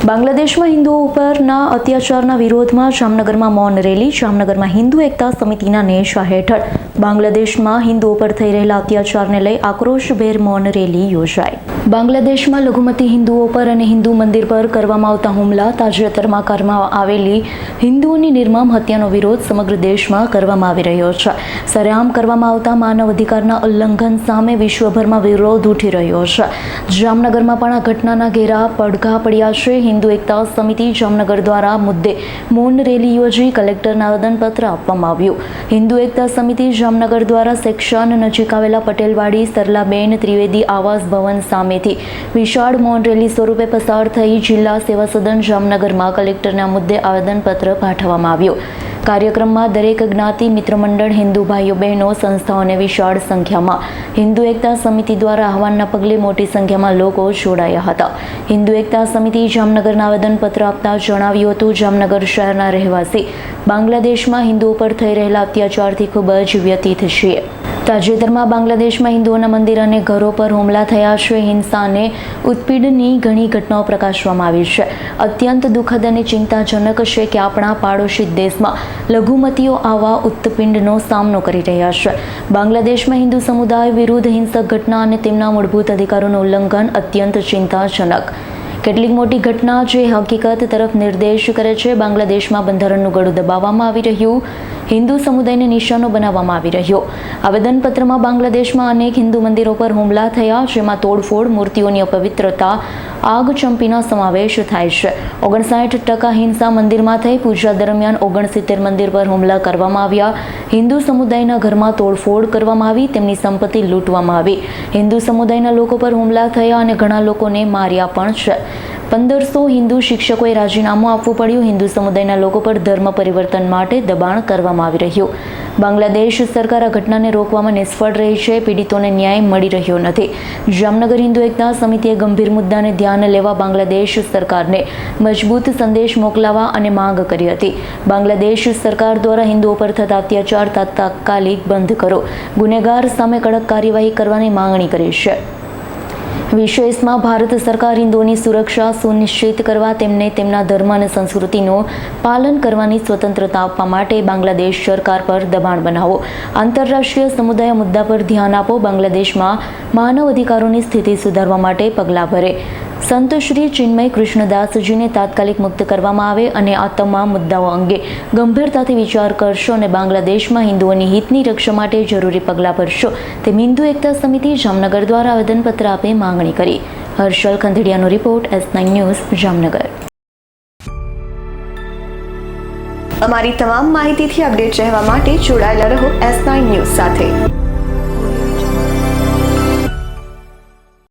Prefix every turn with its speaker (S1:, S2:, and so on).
S1: બાંગ્લાદેશમાં હિન્દુઓ ઉપરના અત્યાચારના વિરોધમાં જામનગરમાં મૌન રેલી. જામનગરમાં હિન્દુ એકતા સમિતિના નેજા હેઠળ બાંગ્લાદેશમાં હિન્દુઓ પર થઈ રહેલા અત્યાચારને લઈ આક્રોશભેર મૌન રેલી યોજાઈ. બાંગ્લાદેશમાં લઘુમતી હિન્દુઓ પર અને હિન્દુ મંદિર પર કરવામાં આવતા હુમલા, તાજેતરમાં કરવામાં આવેલી હિન્દુઓની નિર્મમ હત્યાનો વિરોધ સમગ્ર દેશમાં કરવામાં આવી રહ્યો છે. સરેઆમ કરવામાં આવતા માનવ અધિકારના ઉલ્લંઘન સામે વિશ્વભરમાં વિરોધ ઉઠી રહ્યો છે. જામનગરમાં પણ આ ઘટનાના ઘેરા પડઘા પડ્યા છે. હિન્દુ એકતા સમિતિ જામનગર દ્વારા મુદ્દે મૌન રેલી યોજી કલેક્ટરને આવેદનપત્ર આપવામાં આવ્યું. હિન્દુ એકતા સમિતિ જામનગર દ્વારા સેક્શન નજીક આવેલા પટેલવાડી સરલાબેન ત્રિવેદી આવાસ ભવન સામેથી વિશાળ મૌન રેલી સ્વરૂપે પસાર થઈ જિલ્લા સેવા સદન જામનગરમાં કલેક્ટરને આ મુદ્દે આવેદનપત્ર પાઠવવામાં આવ્યું. કાર્યક્રમમાં દરેક જ્ઞાતિ મિત્ર મંડળ, હિન્દુ ભાઈઓ બહેનો, સંસ્થાઓને વિશાળ સંખ્યામાં હિન્દુ એકતા સમિતિ દ્વારા આહવાનના પગલે મોટી સંખ્યામાં લોકો જોડાયા હતા. હિન્દુ એકતા સમિતિ જામનગરના આવેદનપત્ર આપતા જણાવ્યું હતું, જામનગર શહેરના રહેવાસી બાંગ્લાદેશમાં હિન્દુઓ પર થઈ રહેલા અત્યાચારથી ખૂબ જ વ્યથિત છીએ. તાજેતરમાં બાંગ્લાદેશમાં હિન્દુઓના મંદિર અને ઘરો પર હુમલા થયા છે. હિંસા અને ઉત્પીડનની ઘણી ઘટનાઓ પ્રકાશવામાં આવી છે. અત્યંત દુઃખદ અને ચિંતાજનક છે કે આપણા પાડોશી દેશમાં લઘુમતીઓ આવા ઉત્પીડનનો સામનો કરી રહ્યા છે. બાંગ્લાદેશમાં હિન્દુ સમુદાય વિરુદ્ધ હિંસક ઘટના અને તેમના મૂળભૂત અધિકારોનું ઉલ્લંઘન અત્યંત ચિંતાજનક. કેટલીક મોટી ઘટના જે હકીકત તરફ નિર્દેશ કરે છે. બાંગ્લાદેશમાં બંધારણનું ગળું દબાવવામાં આવી રહ્યું, હિન્દુ સમુદાયને નિશાનો બનાવવામાં આવી રહ્યો. આવેદનપત્રમાં બાંગ્લાદેશમાં અનેક હિન્દુ મંદિરો પર હુમલા થયા, જેમાં તોડફોડ, મૂર્તિઓની અપવિત્રતા, આગચંપીનો સમાવેશ થાય છે. 59% હિંસા મંદિરમાં થઈ. પૂજા દરમિયાન 69 મંદિર પર હુમલા કરવામાં આવ્યા. હિન્દુ સમુદાયના ઘરમાં તોડફોડ કરવામાં આવી, તેમની સંપત્તિ લૂંટવામાં આવી. હિન્દુ સમુદાયના લોકો પર હુમલા થયા અને ઘણા લોકોને માર્યા પણ છે. 1500 હિન્દુ શિક્ષકોએ રાજીનામું આપવું પડ્યું. હિન્દુ સમુદાયના લોકો પર ધર્મ પરિવર્તન માટે દબાણ કરવામાં આવી રહ્યું. બાંગ્લાદેશ સરકાર આ ઘટનાને રોકવામાં નિષ્ફળ રહી છે. પીડિતોને ન્યાય મળી રહ્યો નથી. જામનગર હિન્દુ એકતા સમિતિએ ગંભીર મુદ્દાને ધ્યાન લેવા બાંગ્લાદેશ સરકારને મજબૂત સંદેશ મોકલવા અને માંગ કરી હતી. બાંગ્લાદેશ સરકાર દ્વારા હિન્દુઓ પર થતા અત્યાચાર તાત્કાલિક બંધ કરો, ગુનેગાર સામે કડક કાર્યવાહી કરવાની માંગણી કરી છે. વિશેષમાં ભારત સરકાર હિન્દુઓની સુરક્ષા સુનિશ્ચિત કરવા, તેમને તેમના ધર્મ અને સંસ્કૃતિનું પાલન કરવાની સ્વતંત્રતા આપવા માટે બાંગ્લાદેશ સરકાર પર દબાણ બનાવો. આંતરરાષ્ટ્રીય સમુદાય મુદ્દા પર ધ્યાન આપો. બાંગ્લાદેશમાં માનવ અધિકારોની સ્થિતિ સુધારવા માટે પગલાં ભરે. સંત શ્રી ચિન્મય કૃષ્ણદાસજીને તાત્કાલિક મુક્ત કરવામાં આવે અને આ તમામ મુદ્દાઓ અંગે ગંભીરતાથી વિચાર કરશો અને બાંગ્લાદેશમાં હિન્દુઓની હિતની રક્ષા માટે જરૂરી પગલાં ભરશો, તેમ હિન્દુ એકતા સમિતિ જામનગર દ્વારા આવેદનપત્ર આપી માંગણી કરી. હર્ષલ ખંધેડિયાનો રિપોર્ટ, S9 ન્યૂઝ, જામનગર.
S2: અમારી તમામ માહિતીથી અપડેટ રહેવા માટે જોડાયેલા રહો S9 ન્યૂઝ સાથે.